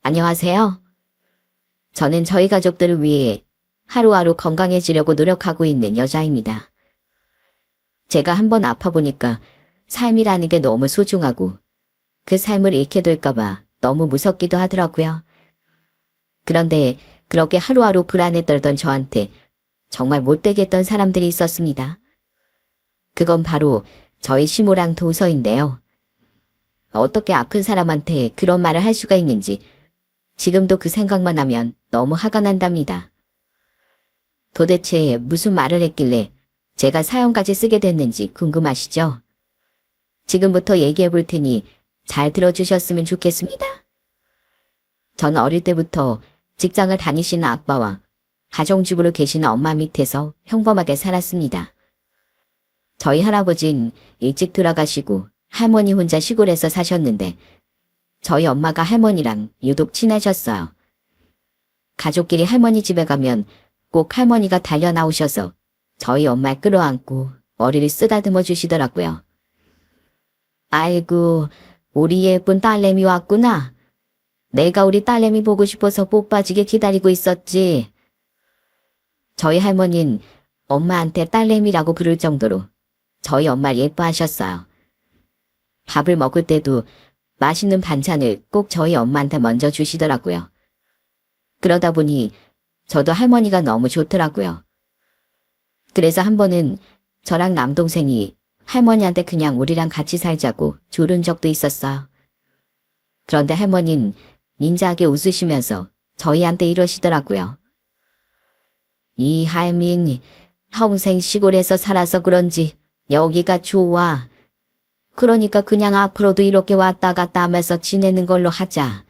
안녕하세요. 저는 저희 가족들을 위해 하루하루 건강해지려고 노력하고 있는 여자입니다. 제가 한번 아파보니까 삶이라는 게 너무 소중하고 그 삶을 잃게 될까봐 너무 무섭기도 하더라고요. 그런데 그렇게 하루하루 불안에 떨던 저한테 정말 못되겠던 사람들이 있었습니다. 그건 바로 저희 시모랑 도서인데요. 어떻게 아픈 사람한테 그런 말을 할 수가 있는지 지금도 그 생각만 하면 너무 화가 난답니다. 도대체 무슨 말을 했길래 제가 사형까지 쓰게 됐는지 궁금하시죠? 지금부터 얘기해 볼 테니 잘 들어주셨으면 좋겠습니다. 전 어릴 때부터 직장을 다니시는 아빠와 가정주부로 계시는 엄마 밑에서 평범하게 살았습니다. 저희 할아버진 일찍 돌아가시고 할머니 혼자 시골에서 사셨는데 저희 엄마가 할머니랑 유독 친하셨어요. 가족끼리 할머니 집에 가면 꼭 할머니가 달려 나오셔서 저희 엄마를 끌어안고 머리를 쓰다듬어 주시더라고요. 아이고, 우리 예쁜 딸내미 왔구나. 내가 우리 딸내미 보고 싶어서 복 빠지게 기다리고 있었지. 저희 할머니는 엄마한테 딸내미라고 부를 정도로 저희 엄마를 예뻐하셨어요. 밥을 먹을 때도 맛있는 반찬을 꼭 저희 엄마한테 먼저 주시더라고요. 그러다 보니 저도 할머니가 너무 좋더라고요. 그래서 한 번은 저랑 남동생이 할머니한테 그냥 우리랑 같이 살자고 조른 적도 있었어요. 그런데 할머니는 인자하게 웃으시면서 저희한테 이러시더라고요. 이 할민 평생 시골에서 살아서 그런지 여기가 좋아. 그러니까 그냥 앞으로도 이렇게 왔다 갔다 하면서 지내는 걸로 하자.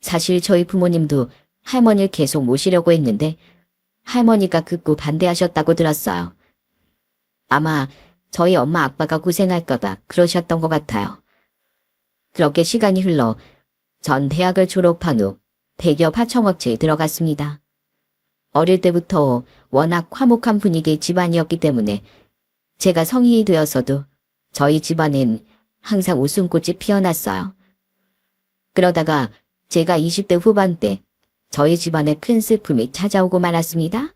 사실 저희 부모님도 할머니를 계속 모시려고 했는데 할머니가 극구 반대하셨다고 들었어요. 아마 저희 엄마 아빠가 고생할까봐 그러셨던 것 같아요. 그렇게 시간이 흘러 전 대학을 졸업한 후 대기업 하청업체에 들어갔습니다. 어릴 때부터 워낙 화목한 분위기의 집안이었기 때문에 제가 성인이 되어서도 저희 집안엔 항상 웃음꽃이 피어났어요. 그러다가 제가 20대 후반 때 저희 집안에 큰 슬픔이 찾아오고 말았습니다.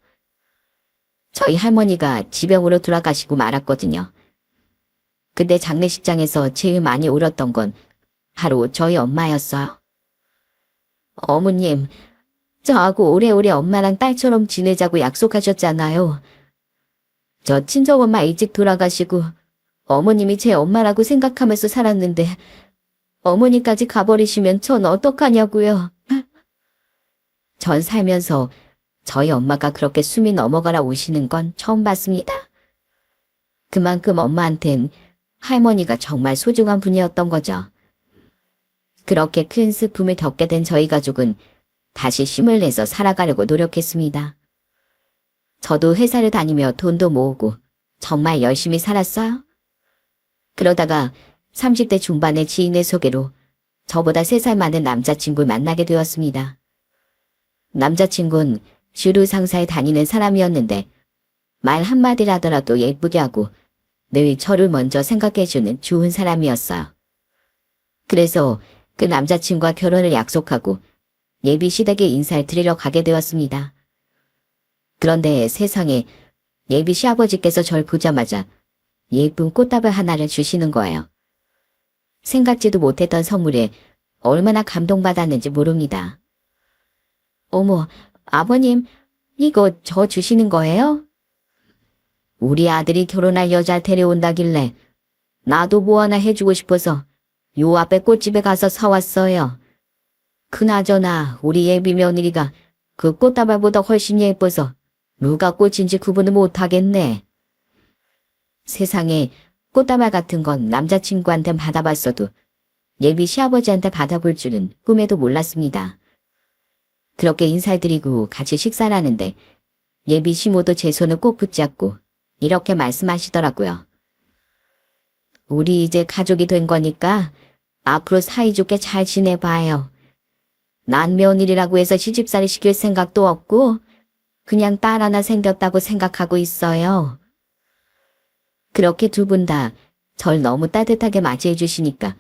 저희 할머니가 지병으로 돌아가시고 말았거든요. 그때 장례식장에서 제일 많이 울었던 건 바로 저희 엄마였어요. 어머님, 저하고 오래오래 엄마랑 딸처럼 지내자고 약속하셨잖아요. 저 친정엄마 일찍 돌아가시고 어머님이 제 엄마라고 생각하면서 살았는데 어머니까지 가버리시면 전 어떡하냐고요. 전 살면서 저희 엄마가 그렇게 숨이 넘어가라 우시는 건 처음 봤습니다. 그만큼 엄마한텐 할머니가 정말 소중한 분이었던 거죠. 그렇게 큰 슬픔을 겪게 된 저희 가족은 다시 힘을 내서 살아가려고 노력했습니다. 저도 회사를 다니며 돈도 모으고 정말 열심히 살았어요. 그러다가 30대 중반의 지인의 소개로 저보다 3살 많은 남자친구를 만나게 되었습니다. 남자친구는 주류 상사에 다니는 사람이었는데 말 한마디라더라도 예쁘게 하고 늘 저를 먼저 생각해주는 좋은 사람이었어요. 그래서 그 남자친구와 결혼을 약속하고 예비 시댁에 인사를 드리러 가게 되었습니다. 그런데 세상에 예비 시아버지께서 절 보자마자 예쁜 꽃다발 하나를 주시는 거예요. 생각지도 못했던 선물에 얼마나 감동받았는지 모릅니다. 어머, 아버님, 이거 저 주시는 거예요? 우리 아들이 결혼할 여자 데려온다길래 나도 뭐 하나 해주고 싶어서 요 앞에 꽃집에 가서 사왔어요. 그나저나 우리 예비 며느리가 그 꽃다발보다 훨씬 예뻐서 누가 꽃인지 구분을 못하겠네. 세상에 꽃다발 같은 건 남자친구한테 받아봤어도 예비 시아버지한테 받아볼 줄은 꿈에도 몰랐습니다. 그렇게 인사드리고 같이 식사를 하는데 예비 시모도 제 손을 꼭 붙잡고 이렇게 말씀하시더라고요. 우리 이제 가족이 된 거니까 앞으로 사이좋게 잘 지내봐요. 난 며느리라고 해서 시집살이 시킬 생각도 없고 그냥 딸 하나 생겼다고 생각하고 있어요. 그렇게 두 분 다 절 너무 따뜻하게 맞이해 주시니까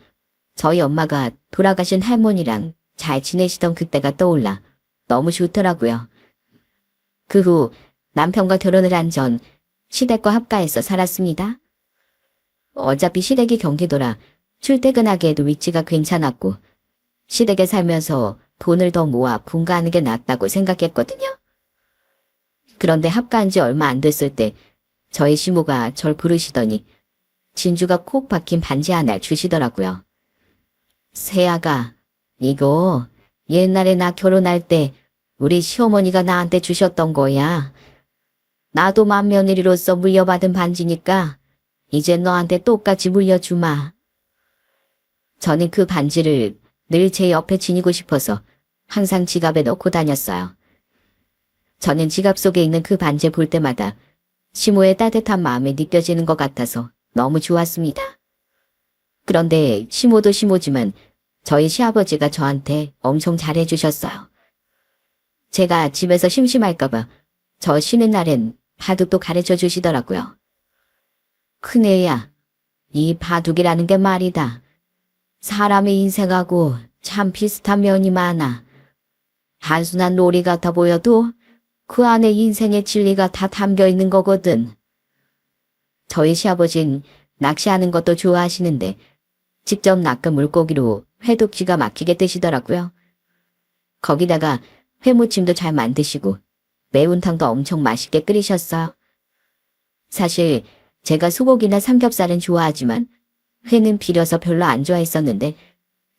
저희 엄마가 돌아가신 할머니랑 잘 지내시던 그때가 떠올라 너무 좋더라고요. 그 후 남편과 결혼을 한 전 시댁과 합가해서 살았습니다. 어차피 시댁이 경기도라 출퇴근하기에도 위치가 괜찮았고 시댁에 살면서 돈을 더 모아 분가하는 게 낫다고 생각했거든요. 그런데 합가한 지 얼마 안 됐을 때 저희 시모가 절 부르시더니 진주가 콕 박힌 반지 하나를 주시더라고요. 세아가 이거 옛날에 나 결혼할 때 우리 시어머니가 나한테 주셨던 거야. 나도 맏며느리로서 물려받은 반지니까 이제 너한테 똑같이 물려주마. 저는 그 반지를 늘 제 옆에 지니고 싶어서 항상 지갑에 넣고 다녔어요. 저는 지갑 속에 있는 그 반지 볼 때마다 시모의 따뜻한 마음이 느껴지는 것 같아서 너무 좋았습니다. 그런데 시모도 시모지만 저희 시아버지가 저한테 엄청 잘해주셨어요. 제가 집에서 심심할까봐 저 쉬는 날엔 바둑도 가르쳐 주시더라고요. 큰애야, 이 바둑이라는 게 말이다. 사람의 인생하고 참 비슷한 면이 많아. 단순한 놀이 같아 보여도 그 안에 인생의 진리가 다 담겨 있는 거거든. 저희 시아버진 낚시하는 것도 좋아하시는데 직접 낚은 물고기로 회도 기가 막히게 드시더라고요. 거기다가 회무침도 잘 만드시고 매운탕도 엄청 맛있게 끓이셨어요. 사실 제가 소고기나 삼겹살은 좋아하지만 회는 비려서 별로 안 좋아했었는데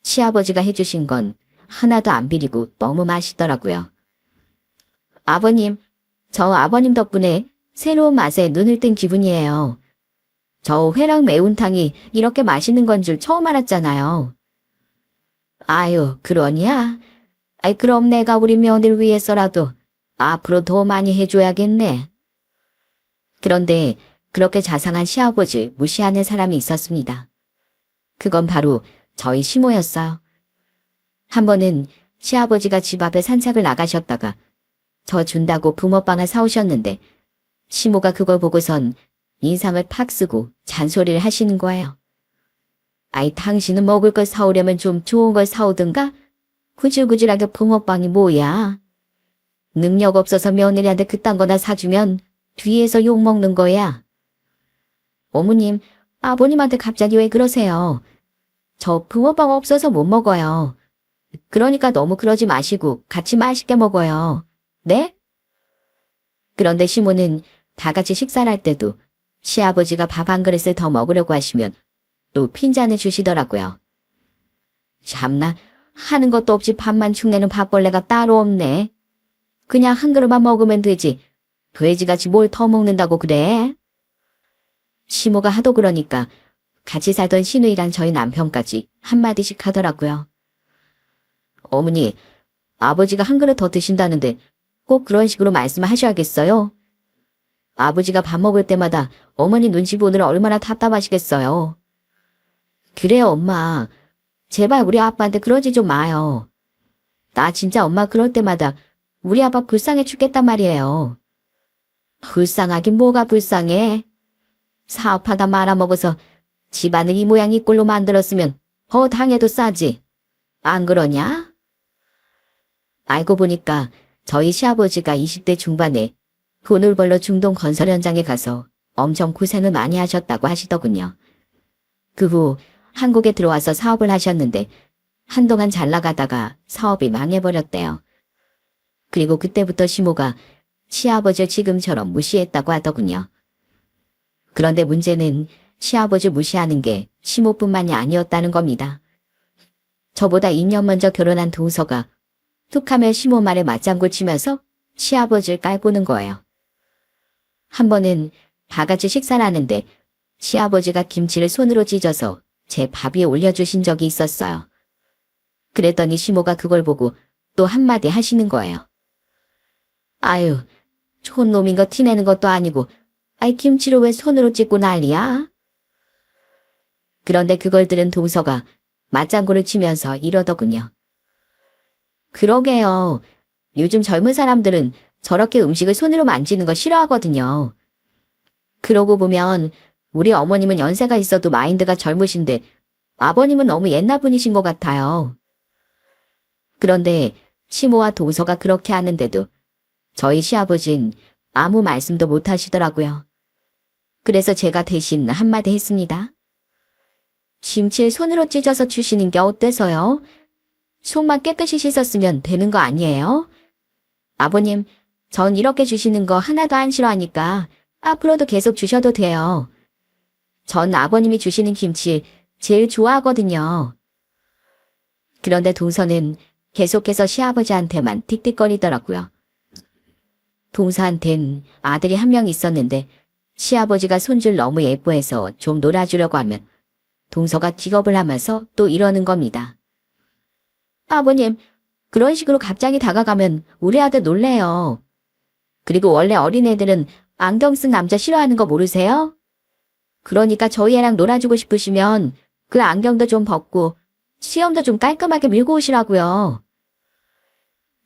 시아버지가 해주신 건 하나도 안 비리고 너무 맛있더라고요. 아버님, 저 아버님 덕분에 새로운 맛에 눈을 뜬 기분이에요. 저 회랑 매운탕이 이렇게 맛있는 건 줄 처음 알았잖아요. 아유, 그러냐? 아이, 그럼 내가 우리 며느리 위해서라도 앞으로 더 많이 해줘야겠네. 그런데 그렇게 자상한 시아버지 무시하는 사람이 있었습니다. 그건 바로 저희 시모였어요. 한 번은 시아버지가 집 앞에 산책을 나가셨다가 저 준다고 붕어빵을 사오셨는데 시모가 그걸 보고선 인상을 팍 쓰고 잔소리를 하시는 거예요. 아이, 당신은 먹을 걸 사오려면 좀 좋은 걸 사오든가? 구질구질하게 붕어빵이 뭐야? 능력 없어서 며느리한테 그딴 거나 사주면 뒤에서 욕먹는 거야. 어머님, 아버님한테 갑자기 왜 그러세요? 저 붕어빵 없어서 못 먹어요. 그러니까 너무 그러지 마시고 같이 맛있게 먹어요. 네? 그런데 시모는 다 같이 식사를 할 때도 시아버지가 밥 한 그릇을 더 먹으려고 하시면 또 핀잔을 주시더라고요. 참나, 하는 것도 없이 밥만 축내는 밥벌레가 따로 없네. 그냥 한 그릇만 먹으면 되지. 돼지같이 뭘 더 먹는다고 그래? 시모가 하도 그러니까 같이 살던 시누이랑 저희 남편까지 한마디씩 하더라고요. 어머니, 아버지가 한 그릇 더 드신다는데 꼭 그런 식으로 말씀하셔야겠어요? 아버지가 밥 먹을 때마다 어머니 눈치 보느라 얼마나 답답하시겠어요. 그래요, 엄마. 제발 우리 아빠한테 그러지 좀 마요. 나 진짜 엄마 그럴 때마다 우리 아빠 불쌍해 죽겠단 말이에요. 불쌍하긴 뭐가 불쌍해. 사업하다 말아먹어서 집안을 이 모양 이 꼴로 만들었으면 더 당해도 싸지. 안 그러냐? 알고 보니까 저희 시아버지가 20대 중반에 돈을 벌러 중동 건설 현장에 가서 엄청 고생을 많이 하셨다고 하시더군요. 그 후 한국에 들어와서 사업을 하셨는데 한동안 잘 나가다가 사업이 망해버렸대요. 그리고 그때부터 시모가 시아버지를 지금처럼 무시했다고 하더군요. 그런데 문제는 시아버지 무시하는 게 시모뿐만이 아니었다는 겁니다. 저보다 2년 먼저 결혼한 동서가 툭하면 시모 말에 맞장구 치면서 시아버지를 깔보는 거예요. 한 번은 다 같이 식사를 하는데 시아버지가 김치를 손으로 찢어서 제 밥 위에 올려주신 적이 있었어요. 그랬더니 시모가 그걸 보고 또 한마디 하시는 거예요. 아유, 촌놈인 거 티내는 것도 아니고 아이 김치를 왜 손으로 찢고 난리야? 그런데 그걸 들은 동서가 맞장구를 치면서 이러더군요. 그러게요. 요즘 젊은 사람들은 저렇게 음식을 손으로 만지는 거 싫어하거든요. 그러고 보면 우리 어머님은 연세가 있어도 마인드가 젊으신데 아버님은 너무 옛날 분이신 것 같아요. 그런데 시모와 동서가 그렇게 하는데도 저희 시아버진 아무 말씀도 못 하시더라고요. 그래서 제가 대신 한마디 했습니다. 김치를 손으로 찢어서 주시는 게 어때서요? 손만 깨끗이 씻었으면 되는 거 아니에요? 아버님, 전 이렇게 주시는 거 하나도 안 싫어하니까 앞으로도 계속 주셔도 돼요. 전 아버님이 주시는 김치 제일 좋아하거든요. 그런데 동서는 계속해서 시아버지한테만 틱틱거리더라고요. 동서한텐 아들이 한 명 있었는데 시아버지가 손질 너무 예뻐해서 좀 놀아주려고 하면 동서가 기겁을 하면서 또 이러는 겁니다. 아버님, 그런 식으로 갑자기 다가가면 우리 아들 놀래요. 그리고 원래 어린애들은 안경 쓴 남자 싫어하는 거 모르세요? 그러니까 저희 애랑 놀아주고 싶으시면 그 안경도 좀 벗고 시험도 좀 깔끔하게 밀고 오시라고요.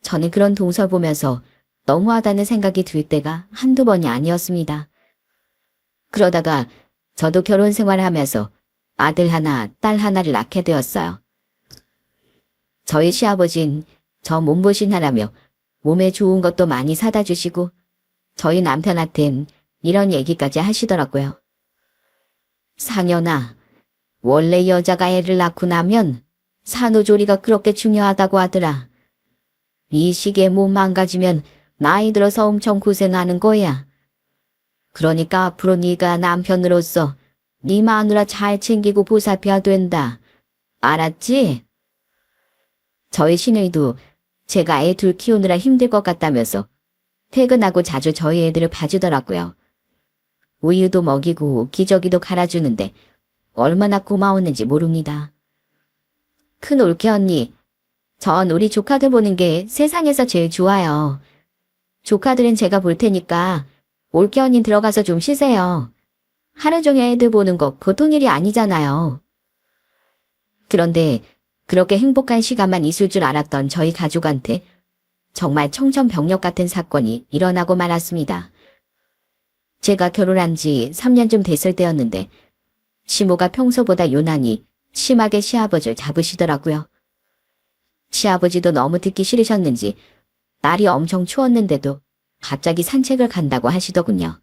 저는 그런 동서를 보면서 너무하다는 생각이 들 때가 한두 번이 아니었습니다. 그러다가 저도 결혼 생활을 하면서 아들 하나, 딸 하나를 낳게 되었어요. 저희 시아버진 저 몸보신하라며 몸에 좋은 것도 많이 사다 주시고 저희 남편한텐 이런 얘기까지 하시더라고요. 상현아, 원래 여자가 애를 낳고 나면 산후조리가 그렇게 중요하다고 하더라. 이 시기에 몸 망가지면 나이 들어서 엄청 고생하는 거야. 그러니까 앞으로 네가 남편으로서 네 마누라 잘 챙기고 보살펴야 된다. 알았지? 저희 시누이도 제가 애 둘 키우느라 힘들 것 같다면서 퇴근하고 자주 저희 애들을 봐주더라고요. 우유도 먹이고 기저귀도 갈아주는데 얼마나 고마웠는지 모릅니다. 큰 올케 언니, 전 우리 조카들 보는 게 세상에서 제일 좋아요. 조카들은 제가 볼 테니까 올케 언니 들어가서 좀 쉬세요. 하루 종일 애들 보는 거 보통 일이 아니잖아요. 그런데 그렇게 행복한 시간만 있을 줄 알았던 저희 가족한테 정말 청천벽력 같은 사건이 일어나고 말았습니다. 제가 결혼한 지 3년쯤 됐을 때였는데 시모가 평소보다 유난히 심하게 시아버지를 잡으시더라고요. 시아버지도 너무 듣기 싫으셨는지 날이 엄청 추웠는데도 갑자기 산책을 간다고 하시더군요.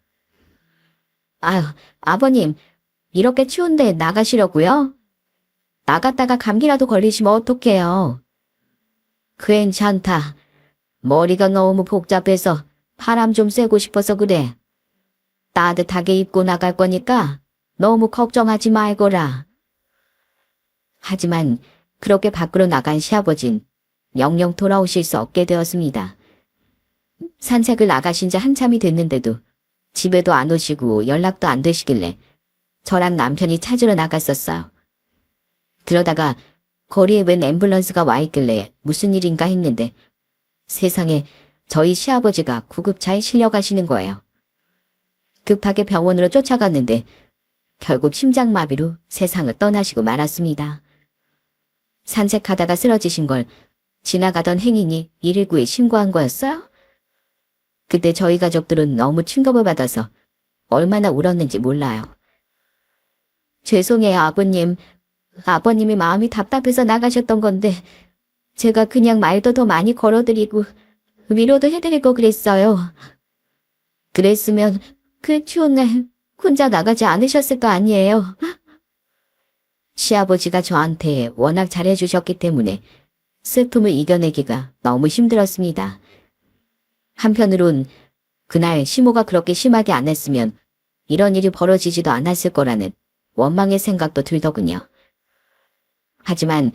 아유, 아버님, 이렇게 추운데 나가시려고요? 나갔다가 감기라도 걸리시면 어떡해요. 괜찮다. 머리가 너무 복잡해서 바람 좀 쐬고 싶어서 그래. 따뜻하게 입고 나갈 거니까 너무 걱정하지 말거라. 하지만 그렇게 밖으로 나간 시아버진 영영 돌아오실 수 없게 되었습니다. 산책을 나가신 지 한참이 됐는데도 집에도 안 오시고 연락도 안 되시길래 저랑 남편이 찾으러 나갔었어요. 그러다가 거리에 웬 앰뷸런스가 와 있길래 무슨 일인가 했는데 세상에 저희 시아버지가 구급차에 실려 가시는 거예요. 급하게 병원으로 쫓아갔는데 결국 심장마비로 세상을 떠나시고 말았습니다. 산책하다가 쓰러지신 걸 지나가던 행인이 119에 신고한 거였어요? 그때 저희 가족들은 너무 충격을 받아서 얼마나 울었는지 몰라요. 죄송해요, 아버님. 아버님이 마음이 답답해서 나가셨던 건데 제가 그냥 말도 더 많이 걸어드리고 위로도 해드리고 그랬어요. 그랬으면 그 추운 날 혼자 나가지 않으셨을 거 아니에요. 시아버지가 저한테 워낙 잘해주셨기 때문에 슬픔을 이겨내기가 너무 힘들었습니다. 한편으론 그날 시모가 그렇게 심하게 안 했으면 이런 일이 벌어지지도 않았을 거라는 원망의 생각도 들더군요. 하지만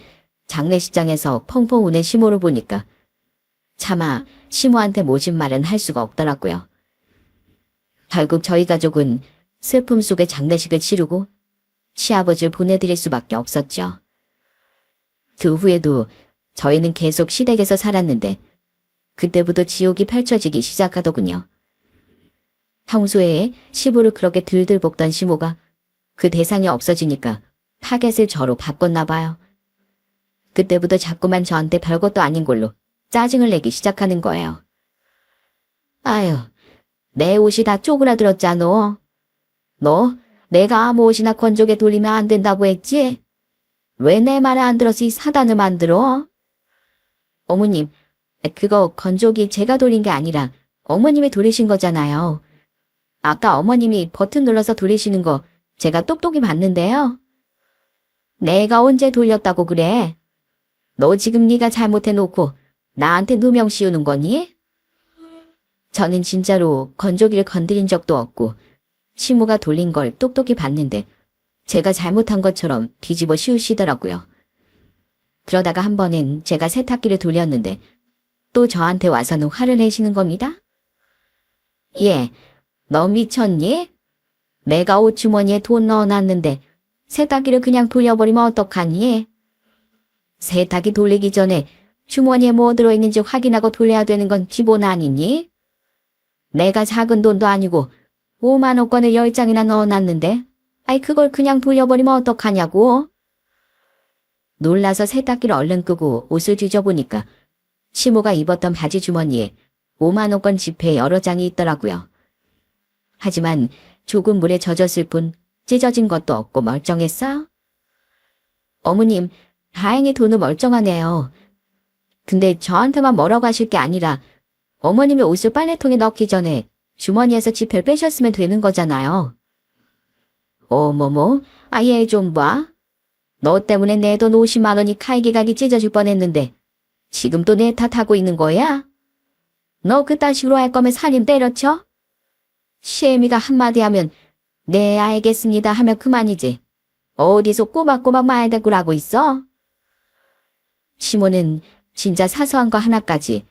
장례식장에서 펑펑 우는 시모를 보니까 차마 시모한테 모진 말은 할 수가 없더라고요. 결국 저희 가족은 슬픔 속에 장례식을 치르고 시아버지를 보내드릴 수밖에 없었죠. 그 후에도 저희는 계속 시댁에서 살았는데 그때부터 지옥이 펼쳐지기 시작하더군요. 평소에 시부를 그렇게 들들 볶던 시모가 그 대상이 없어지니까 타겟을 저로 바꿨나 봐요. 그때부터 자꾸만 저한테 별것도 아닌 걸로 짜증을 내기 시작하는 거예요. 아유, 내 옷이 다 쪼그라들었잖아. 너 내가 아무 옷이나 건조게 돌리면 안 된다고 했지? 왜 내 말을 안 들어서 이 사단을 만들어? 어머님, 그거 건조기 제가 돌린 게 아니라 어머님이 돌리신 거잖아요. 아까 어머님이 버튼 눌러서 돌리시는 거 제가 똑똑히 봤는데요. 내가 언제 돌렸다고 그래? 너 지금 네가 잘못해놓고 나한테 누명 씌우는 거니? 저는 진짜로 건조기를 건드린 적도 없고 시모가 돌린 걸 똑똑히 봤는데 제가 잘못한 것처럼 뒤집어 씌우시더라고요. 그러다가 한 번은 제가 세탁기를 돌렸는데 또 저한테 와서는 화를 내시는 겁니다. 예, 너 미쳤니? 내가 옷주머니에 돈 넣어놨는데 세탁기를 그냥 돌려버리면 어떡하니? 세탁기 돌리기 전에 주머니에 뭐 들어있는지 확인하고 돌려야 되는 건 기본 아니니? 내가 작은 돈도 아니고 5만 원권을 10장이나 넣어놨는데 그걸 그냥 돌려버리면 어떡하냐고? 놀라서 세탁기를 얼른 끄고 옷을 뒤져보니까 시모가 입었던 바지 주머니에 5만 원권 지폐 여러 장이 있더라고요. 하지만 조금 물에 젖었을 뿐 찢어진 것도 없고 멀쩡했어. 어머님, 다행히 돈은 멀쩡하네요. 근데 저한테만 뭐라고 하실 게 아니라 어머님이 옷을 빨래통에 넣기 전에 주머니에서 지폐를 빼셨으면 되는 거잖아요. 어머머, 얘 좀 봐. 너 때문에 내 돈 50만 원이 칼기각이 찢어질 뻔했는데 지금 또 내 탓하고 있는 거야? 너 그딴 식으로 할 거면 살림 때려쳐? 시애미가 한마디 하면 네 알겠습니다 하면 그만이지. 어디서 꼬박꼬박 말대꾸를 하고 있어? 시모는 진짜 사소한 거 하나까지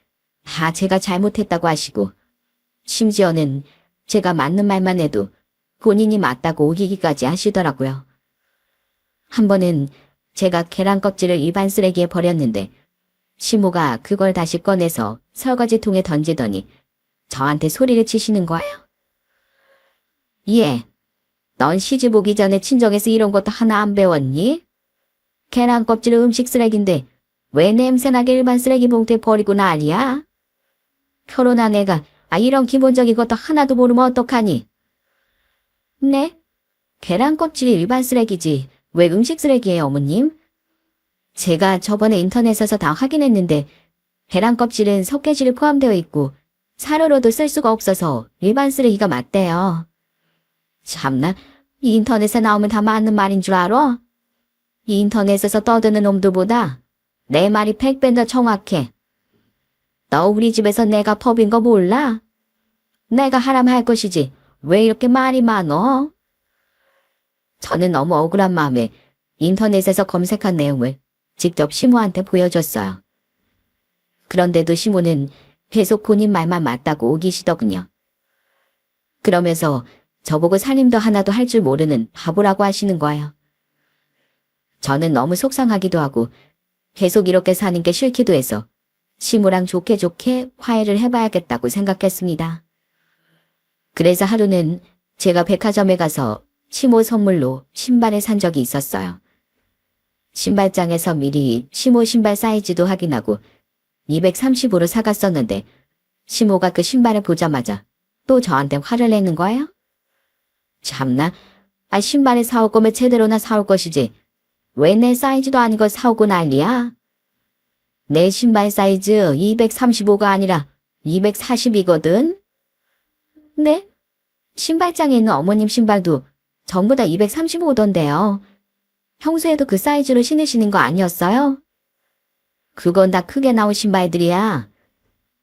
다 제가 잘못했다고 하시고 심지어는 제가 맞는 말만 해도 본인이 맞다고 우기기까지 하시더라고요. 한 번은 제가 계란 껍질을 일반 쓰레기에 버렸는데 시모가 그걸 다시 꺼내서 설거지통에 던지더니 저한테 소리를 치시는 거예요. 예, 넌 시집 오기 전에 친정에서 이런 것도 하나 안 배웠니? 계란 껍질은 음식 쓰레기인데 왜 냄새나게 일반 쓰레기 봉투에 버리고 난리야? 결혼한 애가 이런 기본적인 것도 하나도 모르면 어떡하니? 네? 계란 껍질이 일반 쓰레기지 왜 음식 쓰레기예요, 어머님? 제가 저번에 인터넷에서 다 확인했는데 계란 껍질은 석회질이 포함되어 있고 사료로도 쓸 수가 없어서 일반 쓰레기가 맞대요. 참나, 이 인터넷에 나오면 다 맞는 말인 줄 알아? 이 인터넷에서 떠드는 놈들보다 내 말이 100배 더 정확해. 너 우리 집에서 내가 법인 거 몰라? 내가 하라면 것이지 왜 이렇게 말이 많어? 저는 너무 억울한 마음에 인터넷에서 검색한 내용을 직접 시모한테 보여줬어요. 그런데도 시모는 계속 본인 말만 맞다고 우기시더군요. 그러면서 저보고 살림도 하나도 할 줄 모르는 바보라고 하시는 거예요. 저는 너무 속상하기도 하고 계속 이렇게 사는 게 싫기도 해서 시모랑 좋게 좋게 화해를 해봐야겠다고 생각했습니다. 그래서 하루는 제가 백화점에 가서 시모 선물로 신발을 산 적이 있었어요. 신발장에서 미리 시모 신발 사이즈도 확인하고 235로 사갔었는데 시모가 그 신발을 보자마자 또 저한테 화를 내는 거예요. 참나, 신발을 사올 거면 제대로나 사올 것이지 왜 내 사이즈도 아닌 걸 사오고 난리야? 내 신발 사이즈 235가 아니라 240이거든? 네? 신발장에 있는 어머님 신발도 전부 다 235던데요. 평소에도 그 사이즈로 신으시는 거 아니었어요? 그건 다 크게 나온 신발들이야.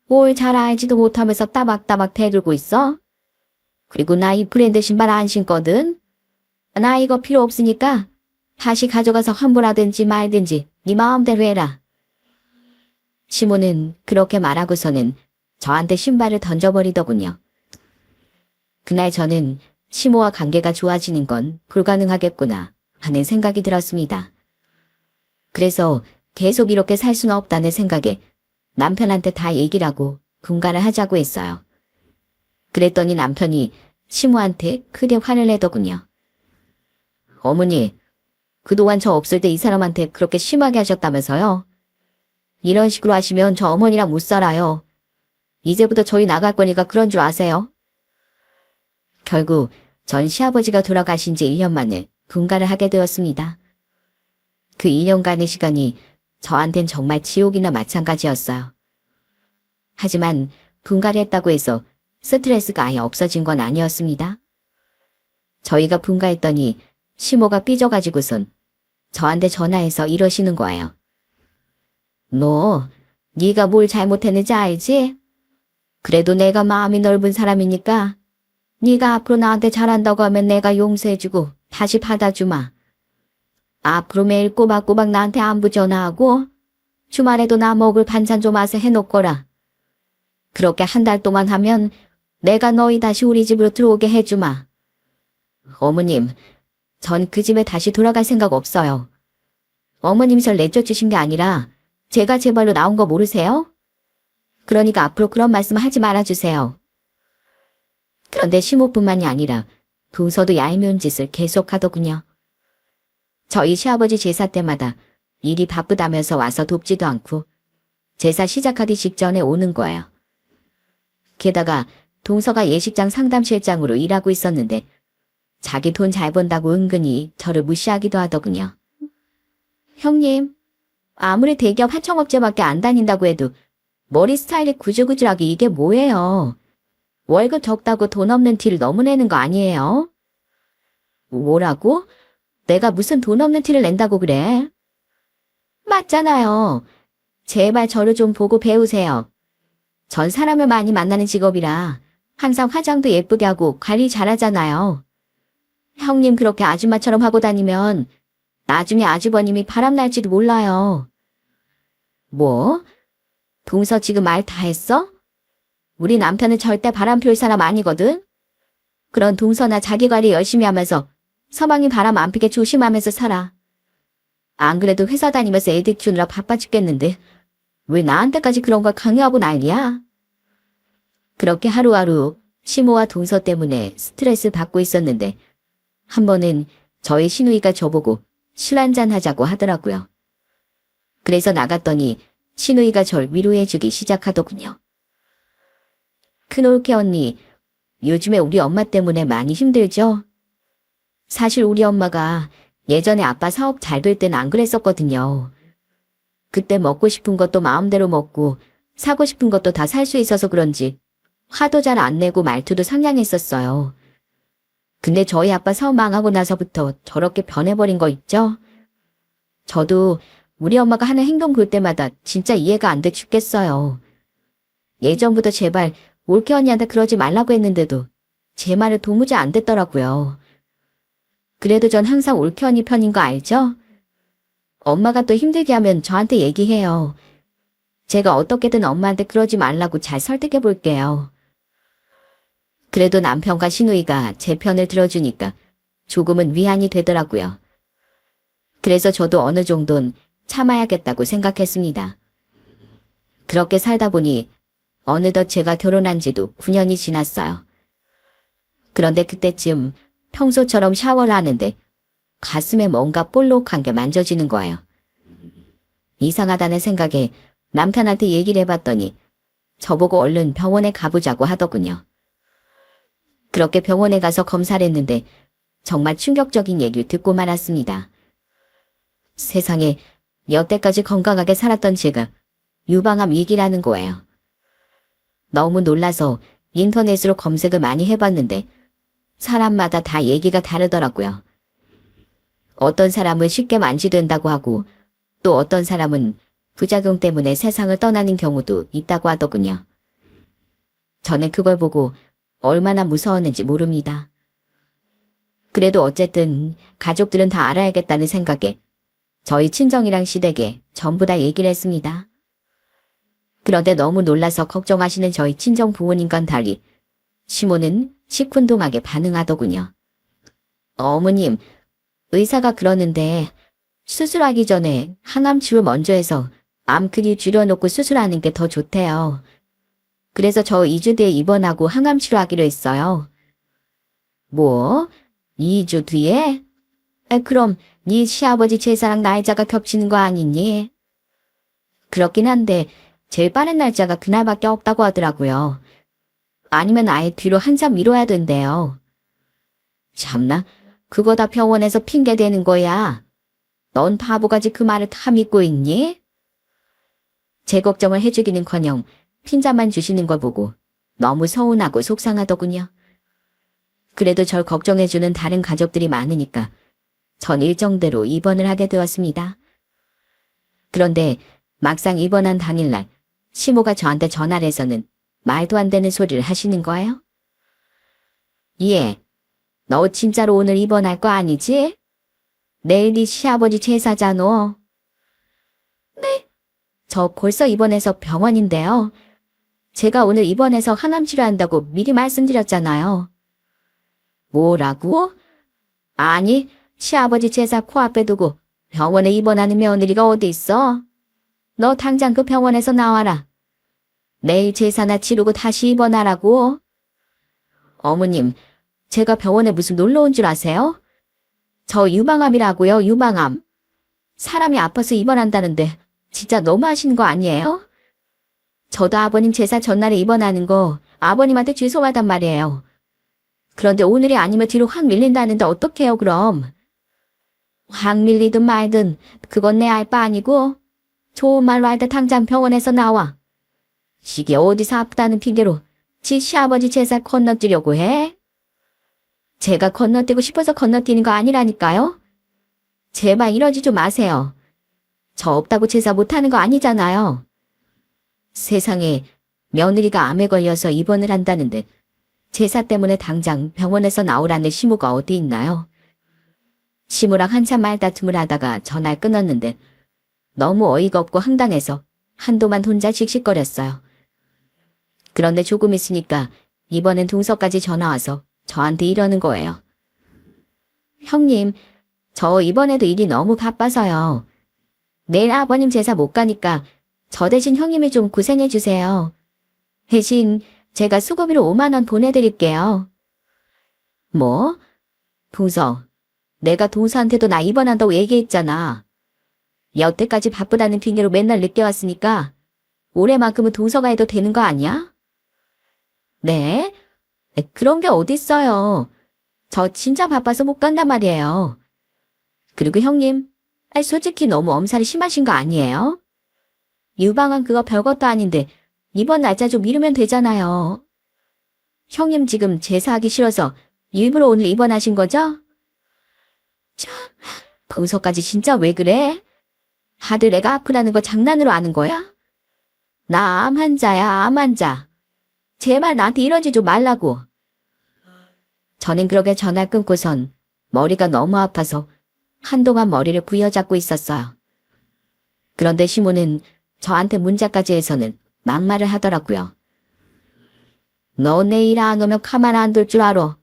뭘 잘 알지도 못하면서 따박따박 대들고 있어? 그리고 나 이 브랜드 신발 안 신거든? 나 이거 필요 없으니까 다시 가져가서 환불하든지 말든지 네 마음대로 해라. 시모는 그렇게 말하고서는 저한테 신발을 던져버리더군요. 그날 저는 시모와 관계가 좋아지는 건 불가능하겠구나 하는 생각이 들었습니다. 그래서 계속 이렇게 살 수는 없다는 생각에 남편한테 다 얘기를 하고 분가를 하자고 했어요. 그랬더니 남편이 시모한테 크게 화를 내더군요. 어머니, 그동안 저 없을 때 이 사람한테 그렇게 심하게 하셨다면서요? 이런 식으로 하시면 저 어머니랑 못 살아요. 이제부터 저희 나갈 거니까 그런 줄 아세요? 결국 전 시아버지가 돌아가신 지 1년 만에 분가를 하게 되었습니다. 그 2년간의 시간이 저한텐 정말 지옥이나 마찬가지였어요. 하지만 분가를 했다고 해서 스트레스가 아예 없어진 건 아니었습니다. 저희가 분가했더니 시모가 삐져가지고선 저한테 전화해서 이러시는 거예요. 너, 네가 뭘 잘못했는지 알지? 그래도 내가 마음이 넓은 사람이니까 네가 앞으로 나한테 잘한다고 하면 내가 용서해주고 다시 받아주마. 앞으로 매일 꼬박꼬박 나한테 안부 전화하고 주말에도 나 먹을 반찬 좀 와서 해놓거라. 그렇게 한 달 동안 하면 내가 너희 다시 우리 집으로 들어오게 해주마. 어머님, 전 그 집에 다시 돌아갈 생각 없어요. 어머님이 절 내쫓으신 게 아니라 제가 제 발로 나온 거 모르세요? 그러니까 앞으로 그런 말씀 하지 말아주세요. 그런데 시모뿐만이 아니라 동서도 얄미운 짓을 계속하더군요. 저희 시아버지 제사 때마다 일이 바쁘다면서 와서 돕지도 않고 제사 시작하기 직전에 오는 거예요. 게다가 동서가 예식장 상담실장으로 일하고 있었는데 자기 돈 잘 번다고 은근히 저를 무시하기도 하더군요. 형님, 아무리 대기업 하청업체밖에 안 다닌다고 해도 머리 스타일이 구질구질하게 이게 뭐예요? 월급 적다고 돈 없는 티를 너무 내는 거 아니에요? 뭐라고? 내가 무슨 돈 없는 티를 낸다고 그래? 맞잖아요. 제발 저를 좀 보고 배우세요. 전 사람을 많이 만나는 직업이라 항상 화장도 예쁘게 하고 관리 잘하잖아요. 형님 그렇게 아줌마처럼 하고 다니면 나중에 아주버님이 바람날지도 몰라요. 뭐? 동서 지금 말 다 했어? 우리 남편은 절대 바람 피울 사람 아니거든? 그런 동서나 자기 관리 열심히 하면서 서방이 바람 안 피게 조심하면서 살아. 안 그래도 회사 다니면서 애들 키우느라 바빠 죽겠는데 왜 나한테까지 그런 걸 강요하고 난리야? 그렇게 하루하루 시모와 동서 때문에 스트레스 받고 있었는데 한 번은 저희 시누이가 저보고 술 한잔 하자고 하더라고요. 그래서 나갔더니 시누이가 절 위로해주기 시작하더군요. 큰올케 언니, 요즘에 우리 엄마 때문에 많이 힘들죠? 사실 우리 엄마가 예전에 아빠 사업 잘 될 땐 안 그랬었거든요. 그때 먹고 싶은 것도 마음대로 먹고 사고 싶은 것도 다 살 수 있어서 그런지 화도 잘 안 내고 말투도 상냥했었어요. 근데 저희 아빠 사업 망하고 나서부터 저렇게 변해버린 거 있죠? 저도 우리 엄마가 하는 행동 볼 때마다 진짜 이해가 안 돼 죽겠어요. 예전부터 제발 올케 언니한테 그러지 말라고 했는데도 제 말을 도무지 안 듣더라고요. 그래도 전 항상 올케 언니 편인 거 알죠? 엄마가 또 힘들게 하면 저한테 얘기해요. 제가 어떻게든 엄마한테 그러지 말라고 잘 설득해 볼게요. 그래도 남편과 시누이가 제 편을 들어주니까 조금은 위안이 되더라고요. 그래서 저도 어느 정도는 참아야겠다고 생각했습니다. 그렇게 살다 보니 어느덧 제가 결혼한 지도 9년이 지났어요. 그런데 그때쯤 평소처럼 샤워를 하는데 가슴에 뭔가 볼록한 게 만져지는 거예요. 이상하다는 생각에 남편한테 얘기를 해봤더니 저보고 얼른 병원에 가보자고 하더군요. 그렇게 병원에 가서 검사를 했는데 정말 충격적인 얘기를 듣고 말았습니다. 세상에 여태까지 건강하게 살았던 제가 유방암 위기라는 거예요. 너무 놀라서 인터넷으로 검색을 많이 해봤는데 사람마다 다 얘기가 다르더라고요. 어떤 사람은 쉽게 만지된다고 하고 또 어떤 사람은 부작용 때문에 세상을 떠나는 경우도 있다고 하더군요. 저는 그걸 보고 얼마나 무서웠는지 모릅니다. 그래도 어쨌든 가족들은 다 알아야겠다는 생각에 저희 친정이랑 시댁에 전부 다 얘기를 했습니다. 그런데 너무 놀라서 걱정하시는 저희 친정 부모님과는 달리 시모는 시큰둥하게 반응하더군요. 어머님, 의사가 그러는데 수술하기 전에 항암 치료 먼저 해서 암 크기 줄여놓고 수술하는 게 더 좋대요. 그래서 저 2주 뒤에 입원하고 항암 치료하기로 했어요. 뭐? 2주 뒤에? 그럼 네 시아버지 제사랑 날짜가 겹치는 거 아니니? 그렇긴 한데 제일 빠른 날짜가 그날밖에 없다고 하더라고요. 아니면 아예 뒤로 한참 미뤄야 된대요. 참나, 그거 다 병원에서 핑계대는 거야. 넌 바보같이 그 말을 다 믿고 있니? 제 걱정을 해주기는커녕 핀잔만 주시는 걸 보고 너무 서운하고 속상하더군요. 그래도 절 걱정해주는 다른 가족들이 많으니까 전 일정대로 입원을 하게 되었습니다. 그런데 막상 입원한 당일날 시모가 저한테 전화를 해서는 말도 안 되는 소리를 하시는 거예요. 예, 너 진짜로 오늘 입원할 거 아니지? 내일 네 시아버지 제사잖아. 네? 저 벌써 입원해서 병원인데요. 제가 오늘 입원해서 항암 치료한다고 미리 말씀드렸잖아요. 뭐라고? 아니, 시아버지 제사 코앞에 두고 병원에 입원하는 며느리가 어디 있어? 너 당장 그 병원에서 나와라. 내일 제사나 치르고 다시 입원하라고. 어머님, 제가 병원에 무슨 놀러 온 줄 아세요? 저 유방암이라고요, 유방암. 사람이 아파서 입원한다는데 진짜 너무하시는 거 아니에요? 저도 아버님 제사 전날에 입원하는 거 아버님한테 죄송하단 말이에요. 그런데 오늘이 아니면 뒤로 확 밀린다는데 어떡해요, 그럼? 확 밀리든 말든 그건 내 알 바 아니고 좋은 말로 할 때 당장 병원에서 나와. 이게 어디서 아프다는 핑계로 지 시아버지 제사 건너뛰려고 해? 제가 건너뛰고 싶어서 건너뛰는 거 아니라니까요? 제발 이러지 좀 마세요. 저 없다고 제사 못하는 거 아니잖아요. 세상에, 며느리가 암에 걸려서 입원을 한다는데 제사 때문에 당장 병원에서 나오라는 시모가 어디 있나요? 시모랑 한참 말다툼을 하다가 전화를 끊었는데 너무 어이가 없고 황당해서 한동안 혼자 씩씩거렸어요. 그런데 조금 있으니까 이번엔 동서까지 전화와서 저한테 이러는 거예요. 형님, 저 이번에도 일이 너무 바빠서요. 내일 아버님 제사 못 가니까 저 대신 형님이 좀 고생해 주세요. 대신 제가 수고비로 5만 원 보내드릴게요. 뭐? 동서, 내가 동서한테도 나 입원한다고 얘기했잖아. 여태까지 바쁘다는 핑계로 맨날 늦게 왔으니까 올해만큼은 동서가 해도 되는 거 아니야? 네? 그런 게 어딨어요. 저 진짜 바빠서 못 간단 말이에요. 그리고 형님, 솔직히 너무 엄살이 심하신 거 아니에요? 유방암 그거 별것도 아닌데 이번 날짜 좀 미루면 되잖아요. 형님 지금 제사하기 싫어서 일부러 오늘 입원하신 거죠? 참, 동서까지 진짜 왜 그래? 다들 애가 아프다는 거 장난으로 아는 거야? 나 암 환자야, 암 환자. 제발 나한테 이러지 좀 말라고. 저는 그렇게 전화를 끊고선 머리가 너무 아파서 한동안 머리를 부여잡고 있었어요. 그런데 시모는 저한테 문자까지 해서는 막말을 하더라고요. 너 내일 안 오면 가만 안 둘 줄 알아.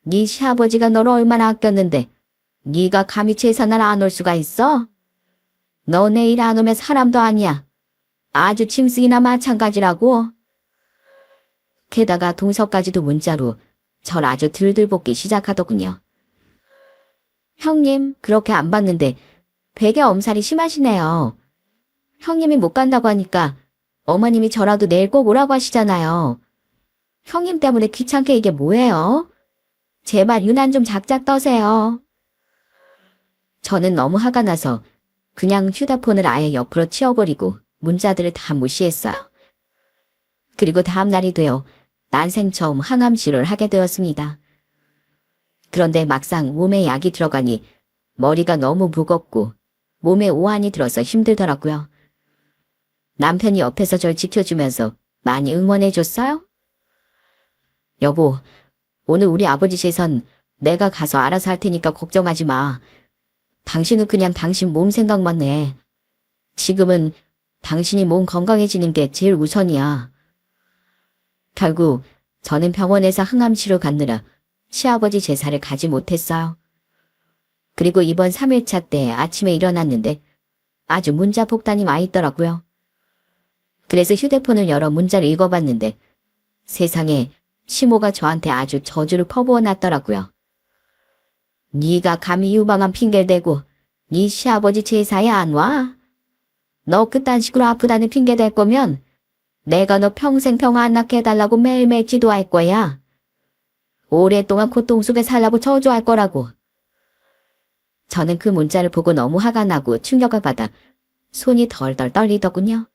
네 시아버지가 너를 얼마나 아꼈는데 네가 감히 제사날 안 올 수가 있어? 너 내일 안 오면 사람도 아니야. 아주 짐승이나 마찬가지라고. 게다가 동서까지도 문자로 절 아주 들들 볶기 시작하더군요. 형님, 그렇게 안 봤는데 되게 엄살이 심하시네요. 형님이 못 간다고 하니까 어머님이 저라도 내일 꼭 오라고 하시잖아요. 형님 때문에 귀찮게 이게 뭐예요? 제발 유난 좀 작작 떠세요. 저는 너무 화가 나서 그냥 휴대폰을 아예 옆으로 치워버리고 문자들을 다 무시했어요. 그리고 다음 날이 되어 난생 처음 항암 치료를 하게 되었습니다. 그런데 막상 몸에 약이 들어가니 머리가 너무 무겁고 몸에 오한이 들어서 힘들더라고요. 남편이 옆에서 절 지켜주면서 많이 응원해줬어요. 여보, 오늘 우리 아버지 재산 내가 가서 알아서 할 테니까 걱정하지 마. 당신은 그냥 당신 몸 생각만 해. 지금은 당신이 몸 건강해지는 게 제일 우선이야. 결국 저는 병원에서 항암 치료 갔느라 시아버지 제사를 가지 못했어요. 그리고 이번 3일차 때 아침에 일어났는데 아주 문자 폭탄이 와 있더라고요. 그래서 휴대폰을 열어 문자를 읽어봤는데 세상에 시모가 저한테 아주 저주를 퍼부어 놨더라고요. 네가 감히 유방암 핑계를 대고 네 시아버지 제사에 안 와? 너 그딴 식으로 아프다는 핑계 댈 거면 내가 너 평생 병 안 낫게 해달라고 매일매일 기도할 거야. 오랫동안 고통 속에 살라고 저주할 거라고. 저는 그 문자를 보고 너무 화가 나고 충격을 받아 손이 덜덜 떨리더군요.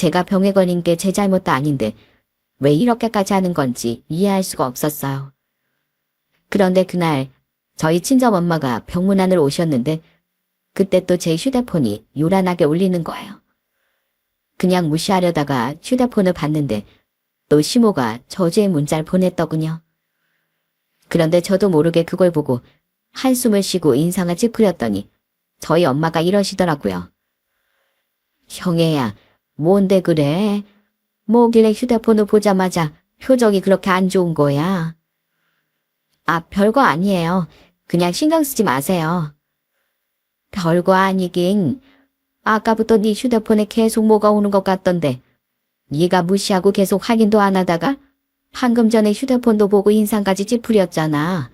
제가 병에 걸린 게 제 잘못도 아닌데 왜 이렇게까지 하는 건지 이해할 수가 없었어요. 그런데 그날 저희 친정엄마가 병문 안으로 오셨는데 그때 또 제 휴대폰이 요란하게 울리는 거예요. 그냥 무시하려다가 휴대폰을 봤는데 또 시모가 저주의 문자를 보냈더군요. 그런데 저도 모르게 그걸 보고 한숨을 쉬고 인상을 찌푸렸더니 저희 엄마가 이러시더라고요. 형애야, 뭔데 그래? 뭐길래 휴대폰을 보자마자 표정이 그렇게 안 좋은 거야? 아, 별거 아니에요. 그냥 신경 쓰지 마세요. 별거 아니긴. 아까부터 네 휴대폰에 계속 뭐가 오는 것 같던데. 네가 무시하고 계속 확인도 안 하다가 방금 전에 휴대폰도 보고 인상까지 찌푸렸잖아.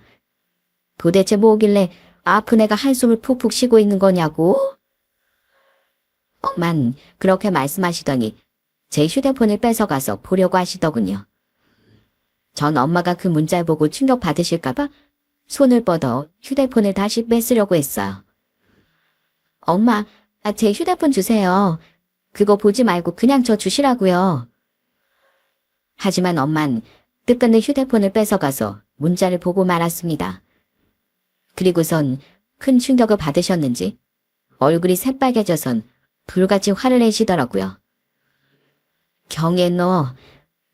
도대체 뭐길래 아픈 애가 한숨을 푹푹 쉬고 있는 거냐고? 엄만 그렇게 말씀하시더니 제 휴대폰을 뺏어가서 보려고 하시더군요. 전 엄마가 그 문자를 보고 충격받으실까봐 손을 뻗어 휴대폰을 다시 뺏으려고 했어요. 엄마, 제 휴대폰 주세요. 그거 보지 말고 그냥 저 주시라고요. 하지만 엄만 끝끝내 휴대폰을 뺏어가서 문자를 보고 말았습니다. 그리고선 큰 충격을 받으셨는지 얼굴이 새빨개져선 불같이 화를 내시더라고요. 경애 너,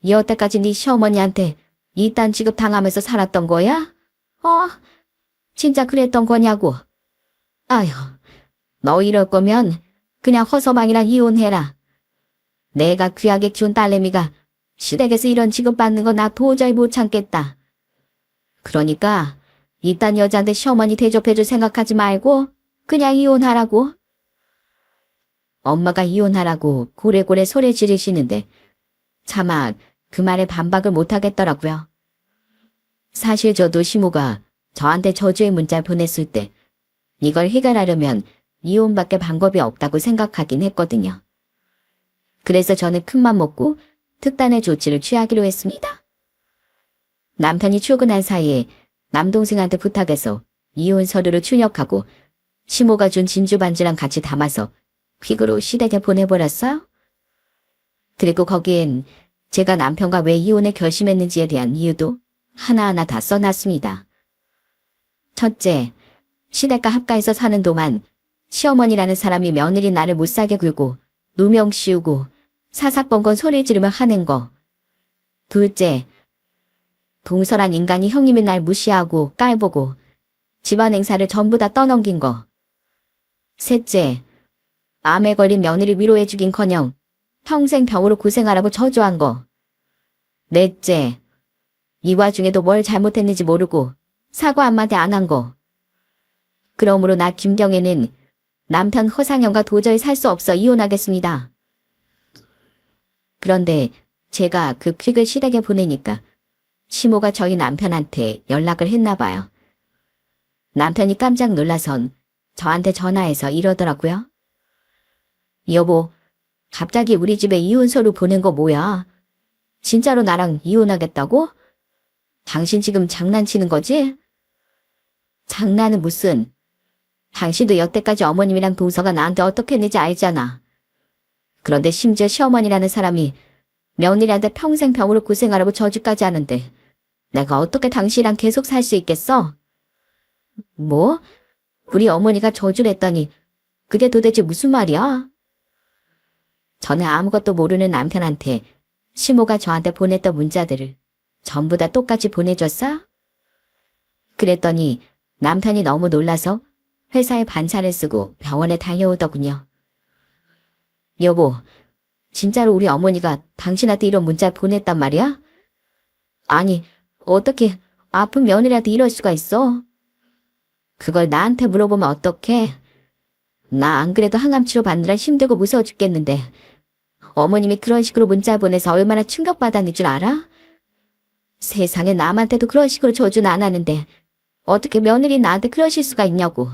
여태까지 네 시어머니한테 이딴 취급 당하면서 살았던 거야? 진짜 그랬던 거냐고. 아휴, 너 이럴 거면 그냥 허서망이랑 이혼해라. 내가 귀하게 키운 딸내미가 시댁에서 이런 취급받는 거 나 도저히 못 참겠다. 그러니까 이딴 여자한테 시어머니 대접해줄 생각하지 말고 그냥 이혼하라고. 엄마가 이혼하라고 고래고래 소리 지르시는데 차마 그 말에 반박을 못하겠더라고요. 사실 저도 시모가 저한테 저주의 문자를 보냈을 때 이걸 해결하려면 이혼밖에 방법이 없다고 생각하긴 했거든요. 그래서 저는 큰맘 먹고 특단의 조치를 취하기로 했습니다. 남편이 출근한 사이에 남동생한테 부탁해서 이혼 서류를 출력하고 시모가 준 진주 반지랑 같이 담아서 퀵으로 시댁에 보내버렸어요. 그리고 거기엔 제가 남편과 왜 이혼을 결심했는지에 대한 이유도 하나하나 다 써놨습니다. 첫째, 시댁과 합가해서 사는 동안 시어머니라는 사람이 며느리 나를 못살게 굴고 누명 씌우고 사사건건 소리 지르며 하는 거. 둘째, 동설한 인간이 형님이 날 무시하고 깔보고 집안 행사를 전부 다 떠넘긴 거. 셋째, 암에 걸린 며느리 위로해주긴커녕 평생 병으로 고생하라고 저주한 거. 넷째, 이 와중에도 뭘 잘못했는지 모르고 사과 한마디 안 한 거. 그러므로 나 김경애는 남편 허상현과 도저히 살 수 없어 이혼하겠습니다. 그런데 제가 그 퀵을 시댁에 보내니까 시모가 저희 남편한테 연락을 했나 봐요. 남편이 깜짝 놀라선 저한테 전화해서 이러더라고요. 여보, 갑자기 우리 집에 이혼서류 보낸 거 뭐야? 진짜로 나랑 이혼하겠다고? 당신 지금 장난치는 거지? 장난은 무슨. 당신도 여태까지 어머님이랑 동서가 나한테 어떻게 했는지 알잖아. 그런데 심지어 시어머니라는 사람이 며느리한테 평생 병으로 고생하라고 저주까지 하는데 내가 어떻게 당신이랑 계속 살 수 있겠어? 뭐? 우리 어머니가 저주를 했더니 그게 도대체 무슨 말이야? 저는 아무것도 모르는 남편한테 시모가 저한테 보냈던 문자들을 전부 다 똑같이 보내줬어? 그랬더니 남편이 너무 놀라서 회사에 반찬을 쓰고 병원에 달려오더군요. 여보, 진짜로 우리 어머니가 당신한테 이런 문자를 보냈단 말이야? 아니, 어떻게 아픈 며느리한테 이럴 수가 있어? 그걸 나한테 물어보면 어떡해? 나 안 그래도 항암치료 받느라 힘들고 무서워 죽겠는데 어머님이 그런 식으로 문자 보내서 얼마나 충격받았는 줄 알아? 세상에 남한테도 그런 식으로 저주는 안 하는데 어떻게 며느리 나한테 그러실 수가 있냐고.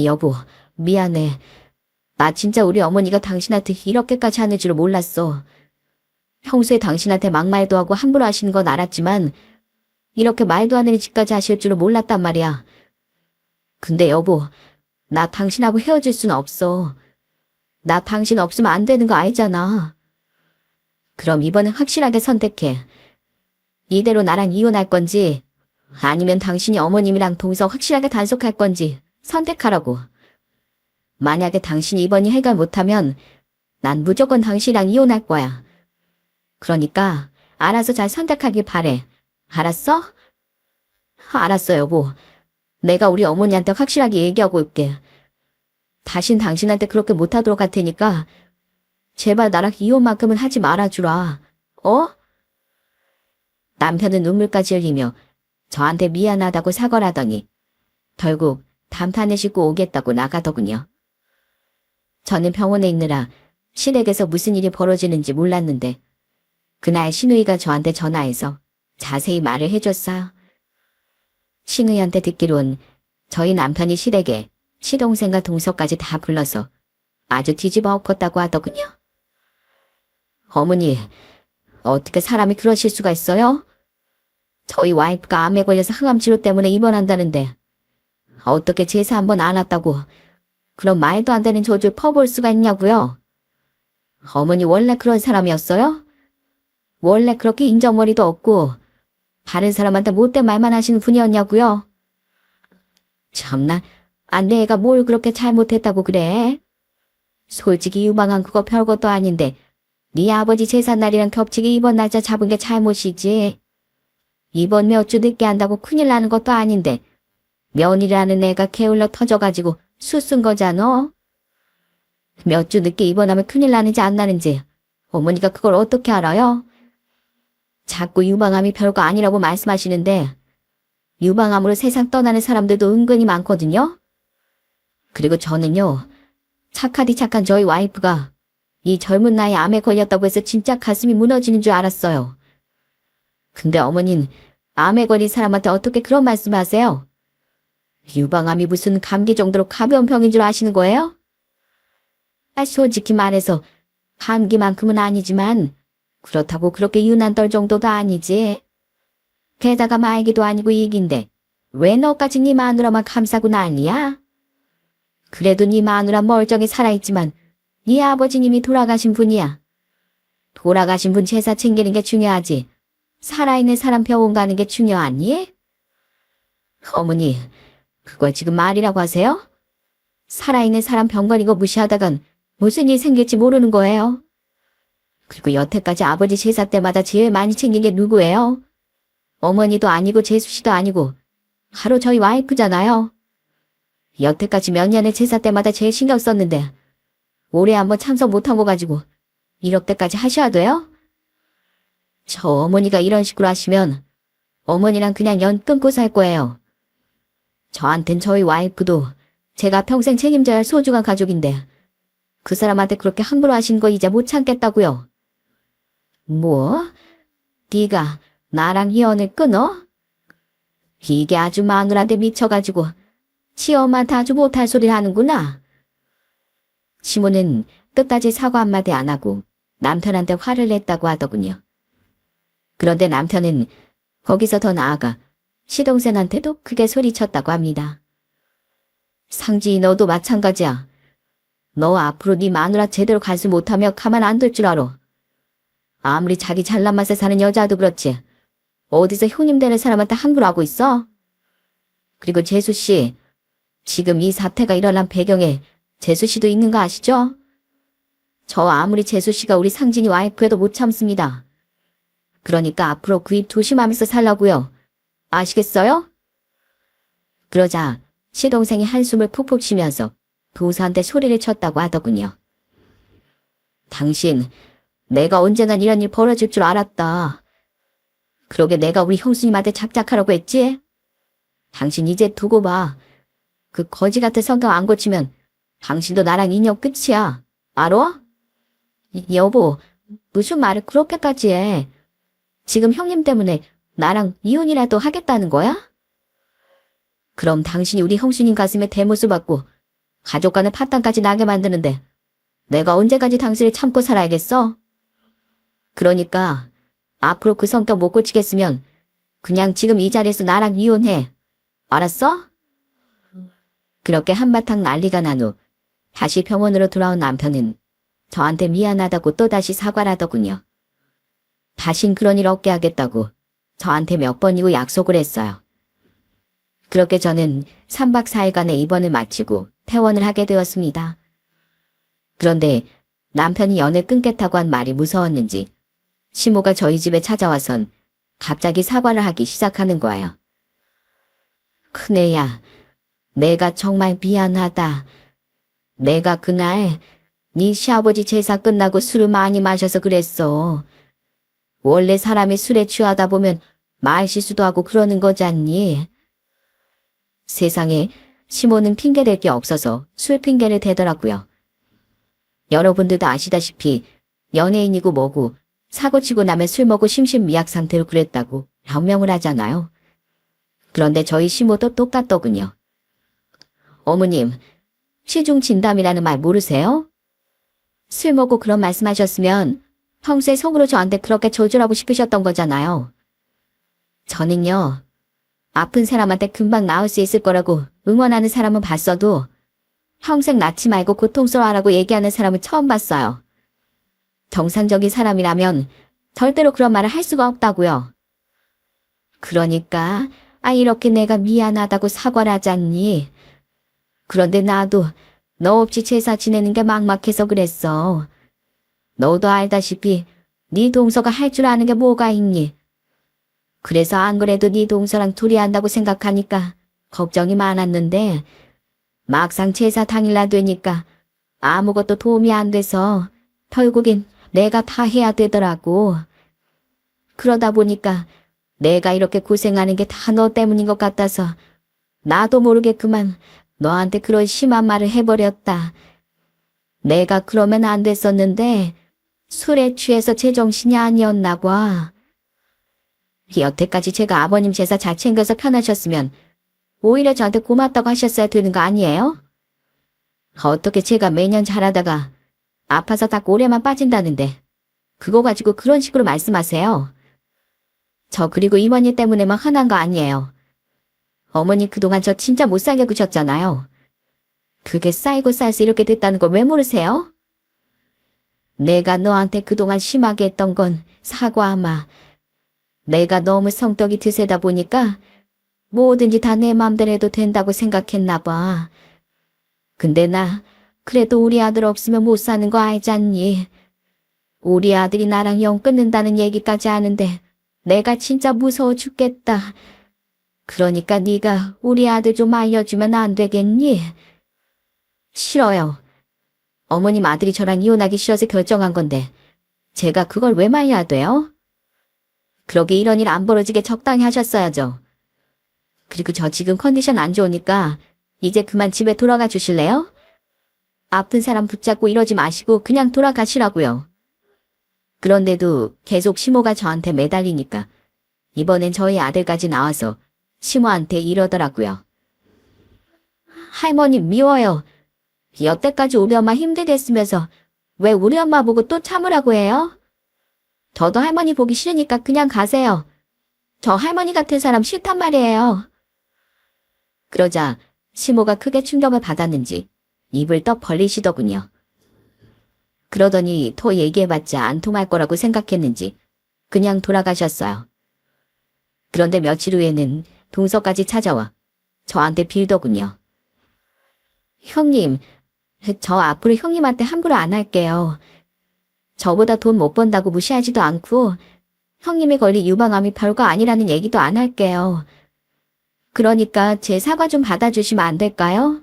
여보, 미안해. 나 진짜 우리 어머니가 당신한테 이렇게까지 하는 줄 몰랐어. 평소에 당신한테 막말도 하고 함부로 하시는 건 알았지만 이렇게 말도 안 되는 짓까지 하실 줄은 몰랐단 말이야. 근데 여보, 나 당신하고 헤어질 수는 없어. 나 당신 없으면 안 되는 거 알잖아. 그럼 이번엔 확실하게 선택해. 이대로 나랑 이혼할 건지 아니면 당신이 어머님이랑 동서 확실하게 단속할 건지 선택하라고. 만약에 당신이 이번이 해결 못하면 난 무조건 당신이랑 이혼할 거야. 그러니까 알아서 잘 선택하길 바래. 알았어? 알았어, 여보. 내가 우리 어머니한테 확실하게 얘기하고 올게. 다신 당신한테 그렇게 못하도록 할 테니까 제발 나랑 이혼만큼은 하지 말아주라. 어? 남편은 눈물까지 흘리며 저한테 미안하다고 사과를 하더니 결국 담탄을 싣고 오겠다고 나가더군요. 저는 병원에 있느라 시댁에서 무슨 일이 벌어지는지 몰랐는데 그날 신우이가 저한테 전화해서 자세히 말을 해줬어요. 신우이한테 듣기론 저희 남편이 시댁에 시동생과 동서까지 다 불러서 아주 뒤집어 엎었다고 하더군요. 어머니, 어떻게 사람이 그러실 수가 있어요? 저희 와이프가 암에 걸려서 항암 치료 때문에 입원한다는데 어떻게 제사 한번 안 왔다고 그런 말도 안 되는 저주를 퍼부을 수가 있냐고요? 어머니 원래 그런 사람이었어요? 원래 그렇게 인정머리도 없고 다른 사람한테 못된 말만 하시는 분이었냐고요? 참나, 내 애가 뭘 그렇게 잘못했다고 그래? 솔직히 유방암 그거 별것도 아닌데 네 아버지 제삿날이랑 겹치게 이번 날짜 잡은 게 잘못이지. 이번 몇 주 늦게 한다고 큰일 나는 것도 아닌데 며느리라는 애가 게을러 터져가지고 수 쓴 거잖아. 몇 주 늦게 입원하면 큰일 나는지 안 나는지 어머니가 그걸 어떻게 알아요? 자꾸 유방암이 별거 아니라고 말씀하시는데 유방암으로 세상 떠나는 사람들도 은근히 많거든요. 그리고 저는요, 착하디 착한 저희 와이프가 이 젊은 나이에 암에 걸렸다고 해서 진짜 가슴이 무너지는 줄 알았어요. 근데 어머닌 암에 걸린 사람한테 어떻게 그런 말씀을 하세요? 유방암이 무슨 감기 정도로 가벼운 병인 줄 아시는 거예요? 솔직히 말해서 감기만큼은 아니지만 그렇다고 그렇게 유난 떨 정도도 아니지. 게다가 말기도 아니고 이긴데 왜 너까지 네 마누라만 감싸고 난리야? 그래도 네 마누라 멀쩡히 살아있지만 네 아버지님이 돌아가신 분이야. 돌아가신 분 제사 챙기는 게 중요하지. 살아있는 사람 병원 가는 게 중요하니? 어머니, 그걸 지금 말이라고 하세요? 살아있는 사람 병 걸린 거 무시하다간 무슨 일 생길지 모르는 거예요. 그리고 여태까지 아버지 제사 때마다 제일 많이 챙긴 게 누구예요? 어머니도 아니고 재수씨도 아니고 바로 저희 와이프잖아요. 여태까지 몇 년의 제사 때마다 제일 신경 썼는데 올해 한번 참석 못한 거 가지고 이렇게까지 하셔야 돼요? 저 어머니가 이런 식으로 하시면 어머니랑 그냥 연 끊고 살 거예요. 저한텐 저희 와이프도 제가 평생 책임져야 할 소중한 가족인데 그 사람한테 그렇게 함부로 하신 거 이제 못 참겠다고요. 뭐? 네가 나랑 이혼을 끊어? 이게 아주 마누라한테 미쳐가지고 치엄마한테 아주 못할 소리를 하는구나. 시모는 끝까지 사과 한마디 안 하고 남편한테 화를 냈다고 하더군요. 그런데 남편은 거기서 더 나아가 시동생한테도 크게 소리쳤다고 합니다. 상지, 너도 마찬가지야. 너 앞으로 네 마누라 제대로 관수 못하며 가만 안 둘 줄 알아. 아무리 자기 잘난 맛에 사는 여자도 그렇지. 어디서 효님 되는 사람한테 함부로 하고 있어? 그리고 재수씨, 지금 이 사태가 일어난 배경에 재수씨도 있는 거 아시죠? 저 아무리 재수씨가 우리 상진이 와이프에도 못 참습니다. 그러니까 앞으로 그 입 조심하면서 살라고요. 아시겠어요? 그러자 시동생이 한숨을 푹푹 쉬면서 도사한테 소리를 쳤다고 하더군요. 당신, 내가 언젠가 이런 일 벌어질 줄 알았다. 그러게 내가 우리 형수님한테 작작하라고 했지? 당신 이제 두고 봐. 그 거지 같은 성격 안 고치면 당신도 나랑 인연 끝이야. 알아? 여보, 무슨 말을 그렇게까지 해. 지금 형님 때문에 나랑 이혼이라도 하겠다는 거야? 그럼 당신이 우리 형수님 가슴에 대못을 받고 가족 간의 파탄까지 나게 만드는데 내가 언제까지 당신을 참고 살아야겠어? 그러니까 앞으로 그 성격 못 고치겠으면 그냥 지금 이 자리에서 나랑 이혼해. 알았어? 그렇게 한바탕 난리가 난 후 다시 병원으로 돌아온 남편은 저한테 미안하다고 또다시 사과를 하더군요. 다신 그런 일 없게 하겠다고 저한테 몇 번이고 약속을 했어요. 그렇게 저는 3박 4일간의 입원을 마치고 퇴원을 하게 되었습니다. 그런데 남편이 연을 끊겠다고 한 말이 무서웠는지 시모가 저희 집에 찾아와선 갑자기 사과를 하기 시작하는 거예요. 큰애야, 내가 정말 미안하다. 내가 그날 네 시아버지 제사 끝나고 술을 많이 마셔서 그랬어. 원래 사람이 술에 취하다 보면 말 실수도 하고 그러는 거잖니. 세상에 시모는 핑계댈 게 없어서 술 핑계를 대더라고요. 여러분들도 아시다시피 연예인이고 뭐고 사고치고 나면 술 먹고 심신미약 상태로 그랬다고 변명을 하잖아요. 그런데 저희 시모도 똑같더군요. 어머님, 시중 진담이라는 말 모르세요? 술 먹고 그런 말씀하셨으면 평소에 속으로 저한테 그렇게 조절하고 싶으셨던 거잖아요. 저는요, 아픈 사람한테 금방 나을 수 있을 거라고 응원하는 사람은 봤어도 평생 낫지 말고 고통스러워하라고 얘기하는 사람은 처음 봤어요. 정상적인 사람이라면 절대로 그런 말을 할 수가 없다고요. 그러니까 이렇게 내가 미안하다고 사과를 하잖니. 그런데 나도 너 없이 제사 지내는 게 막막해서 그랬어. 너도 알다시피 네 동서가 할 줄 아는 게 뭐가 있니? 그래서 안 그래도 네 동서랑 둘이 한다고 생각하니까 걱정이 많았는데 막상 제사 당일날 되니까 아무것도 도움이 안 돼서 결국엔 내가 다 해야 되더라고. 그러다 보니까 내가 이렇게 고생하는 게 다 너 때문인 것 같아서 나도 모르게 그만 너한테 그런 심한 말을 해버렸다. 내가 그러면 안 됐었는데 술에 취해서 제정신이 아니었나 봐. 여태까지 제가 아버님 제사 잘 챙겨서 편하셨으면 오히려 저한테 고맙다고 하셨어야 되는 거 아니에요? 어떻게 제가 매년 잘하다가 아파서 딱 올해만 빠진다는데 그거 가지고 그런 식으로 말씀하세요. 저 그리고 이모님 때문에만 화난 거 아니에요. 어머니 그동안 저 진짜 못 살게 구셨잖아요. 그게 쌓이고 쌓여서 이렇게 됐다는 걸 왜 모르세요? 내가 너한테 그동안 심하게 했던 건 사과하마. 내가 너무 성격이 드세다 보니까 뭐든지 다 내 맘대로 해도 된다고 생각했나 봐. 근데 나 그래도 우리 아들 없으면 못 사는 거 알잖니. 우리 아들이 나랑 영 끊는다는 얘기까지 하는데 내가 진짜 무서워 죽겠다. 그러니까 네가 우리 아들 좀 알려주면 안 되겠니? 싫어요. 어머님 아들이 저랑 이혼하기 싫어서 결정한 건데 제가 그걸 왜 말려야 돼요? 그러게 이런 일 안 벌어지게 적당히 하셨어야죠. 그리고 저 지금 컨디션 안 좋으니까 이제 그만 집에 돌아가 주실래요? 아픈 사람 붙잡고 이러지 마시고 그냥 돌아가시라고요. 그런데도 계속 시모가 저한테 매달리니까 이번엔 저희 아들까지 나와서 시모한테 이러더라고요. 할머니 미워요. 여태까지 우리 엄마 힘들게 했으면서 왜 우리 엄마 보고 또 참으라고 해요? 저도 할머니 보기 싫으니까 그냥 가세요. 저 할머니 같은 사람 싫단 말이에요. 그러자 시모가 크게 충격을 받았는지 입을 떡 벌리시더군요. 그러더니 더 얘기해봤자 안 통할 거라고 생각했는지 그냥 돌아가셨어요. 그런데 며칠 후에는 동서까지 찾아와 저한테 빌더군요. 형님, 저 앞으로 형님한테 함부로 안 할게요. 저보다 돈 못 번다고 무시하지도 않고 형님이 걸린 유방암이 별거 아니라는 얘기도 안 할게요. 그러니까 제 사과 좀 받아주시면 안 될까요?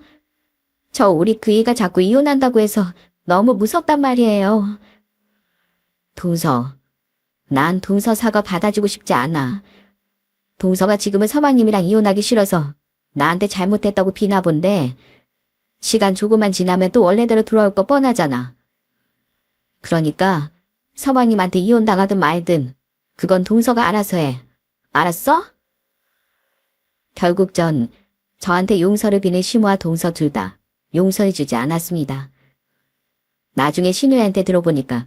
저 우리 그이가 자꾸 이혼한다고 해서 너무 무섭단 말이에요. 동서, 난 동서 사과 받아주고 싶지 않아. 동서가 지금은 서방님이랑 이혼하기 싫어서 나한테 잘못했다고 비나 본데 시간 조금만 지나면 또 원래대로 돌아올 거 뻔하잖아. 그러니까 서방님한테 이혼당하든 말든 그건 동서가 알아서 해. 알았어? 결국 전 저한테 용서를 비는 시모와 동서 둘 다 용서해주지 않았습니다. 나중에 신우한테 들어보니까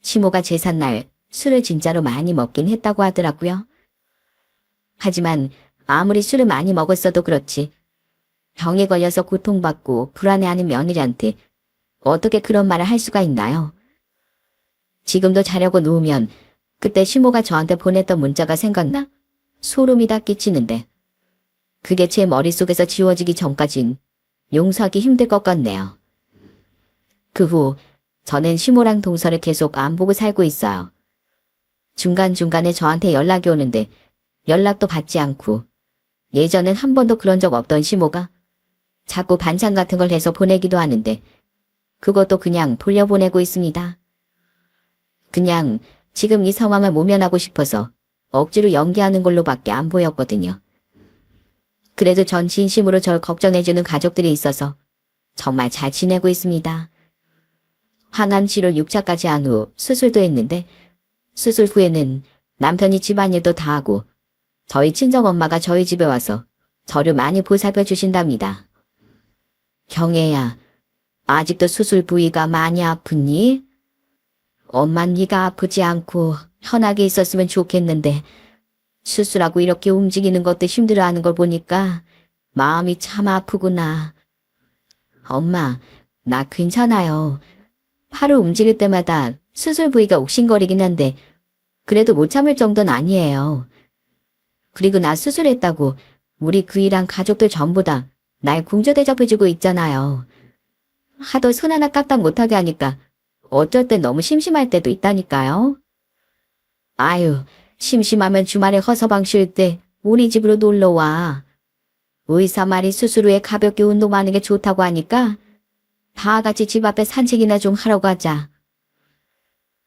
시모가 제삿날 술을 진짜로 많이 먹긴 했다고 하더라고요. 하지만 아무리 술을 많이 먹었어도 그렇지 병에 걸려서 고통받고 불안해하는 며느리한테 어떻게 그런 말을 할 수가 있나요? 지금도 자려고 누우면 그때 시모가 저한테 보냈던 문자가 생각나 소름이 다 끼치는데 그게 제 머릿속에서 지워지기 전까진 용서하기 힘들 것 같네요. 그 후 저는 시모랑 동서를 계속 안 보고 살고 있어요. 중간중간에 저한테 연락이 오는데 연락도 받지 않고 예전엔 한 번도 그런 적 없던 시모가 자꾸 반찬 같은 걸 해서 보내기도 하는데 그것도 그냥 돌려보내고 있습니다. 그냥 지금 이 상황을 모면하고 싶어서 억지로 연기하는 걸로밖에 안 보였거든요. 그래도 전 진심으로 절 걱정해주는 가족들이 있어서 정말 잘 지내고 있습니다. 항암 치료 6차까지 한 후 수술도 했는데 수술 후에는 남편이 집안일도 다 하고 저희 친정엄마가 저희 집에 와서 저를 많이 보살펴 주신답니다. 경애야, 아직도 수술 부위가 많이 아프니? 엄만 네가 아프지 않고 편하게 있었으면 좋겠는데 수술하고 이렇게 움직이는 것도 힘들어하는 걸 보니까 마음이 참 아프구나. 엄마, 나 괜찮아요. 팔을 움직일 때마다 수술 부위가 욱신거리긴 한데 그래도 못 참을 정도는 아니에요. 그리고 나 수술했다고 우리 그이랑 가족들 전부 다 날 궁저 대접해주고 있잖아요. 하도 손 하나 까딱 못하게 하니까 어쩔 땐 너무 심심할 때도 있다니까요. 아유, 심심하면 주말에 허서방 쉴 때 우리 집으로 놀러와. 의사 말이 수술 후에 가볍게 운동하는 게 좋다고 하니까 다 같이 집 앞에 산책이나 좀 하러 가자.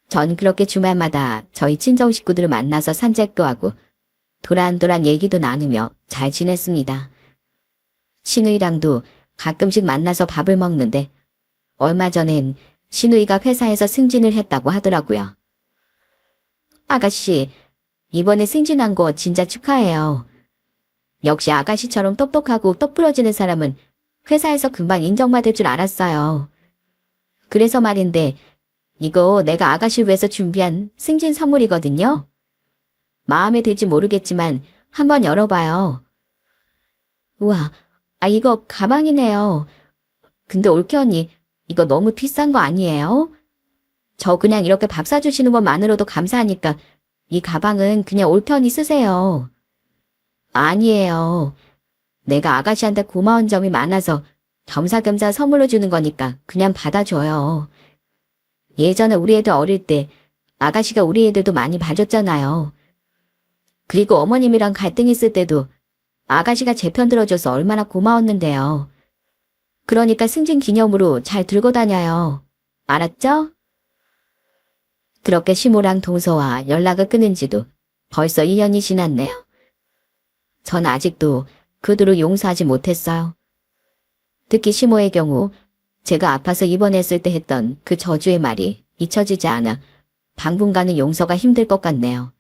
전 그렇게 주말마다 저희 친정 식구들을 만나서 산책도 하고 도란도란 얘기도 나누며 잘 지냈습니다. 신우이랑도 가끔씩 만나서 밥을 먹는데 얼마 전엔 신우이가 회사에서 승진을 했다고 하더라고요. 아가씨, 이번에 승진한 거 진짜 축하해요. 역시 아가씨처럼 똑똑하고 똑부러지는 사람은 회사에서 금방 인정받을 줄 알았어요. 그래서 말인데 이거 내가 아가씨 위해서 준비한 승진 선물이거든요. 마음에 들지 모르겠지만 한번 열어봐요. 우와, 이거 가방이네요. 근데 올케 언니, 이거 너무 비싼 거 아니에요? 저 그냥 이렇게 밥 사주시는 것만으로도 감사하니까 이 가방은 그냥 올케 언니 쓰세요. 아니에요. 내가 아가씨한테 고마운 점이 많아서 겸사겸사 선물로 주는 거니까 그냥 받아줘요. 예전에 우리 애들 어릴 때 아가씨가 우리 애들도 많이 봐줬잖아요. 그리고 어머님이랑 갈등했을 때도 아가씨가 제 편 들어줘서 얼마나 고마웠는데요. 그러니까 승진 기념으로 잘 들고 다녀요. 알았죠? 그렇게 시모랑 동서와 연락을 끊은 지도 벌써 2년이 지났네요. 전 아직도 그들을 용서하지 못했어요. 특히 시모의 경우 제가 아파서 입원했을 때 했던 그 저주의 말이 잊혀지지 않아 당분간은 용서가 힘들 것 같네요.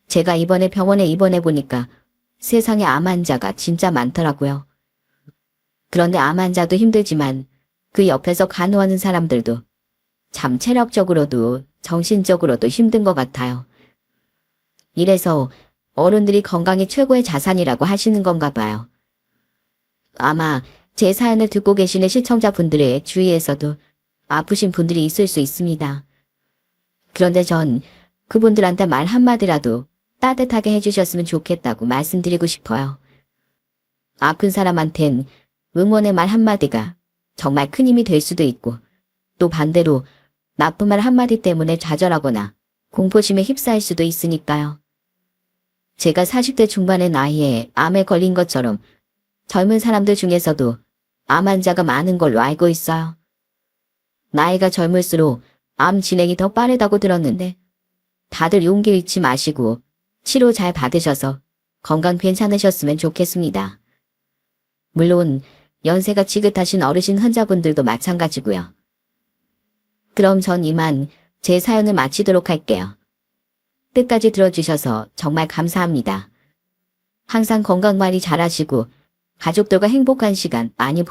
제가 이번에 병원에 입원해 보니까 세상에 암 환자가 진짜 많더라고요. 그런데 암 환자도 힘들지만 그 옆에서 간호하는 사람들도 참 체력적으로도 정신적으로도 힘든 것 같아요. 이래서 어른들이 건강이 최고의 자산이라고 하시는 건가 봐요. 아마 제 사연을 듣고 계시는 시청자분들의 주위에서도 아프신 분들이 있을 수 있습니다. 그런데 전 그분들한테 말 한마디라도 따뜻하게 해주셨으면 좋겠다고 말씀드리고 싶어요. 아픈 사람한텐 응원의 말 한마디가 정말 큰 힘이 될 수도 있고 또 반대로 나쁜 말 한마디 때문에 좌절하거나 공포심에 휩싸일 수도 있으니까요. 제가 40대 중반의 나이에 암에 걸린 것처럼 젊은 사람들 중에서도 암 환자가 많은 걸로 알고 있어요. 나이가 젊을수록 암 진행이 더 빠르다고 들었는데 다들 용기 잃지 마시고 치료 잘 받으셔서 건강 괜찮으셨으면 좋겠습니다. 물론 연세가 지긋하신 어르신 환자분들도 마찬가지고요. 그럼 전 이만 제 사연을 마치도록 할게요. 끝까지 들어주셔서 정말 감사합니다. 항상 건강 관리 잘하시고 가족들과 행복한 시간 많이 보내세요.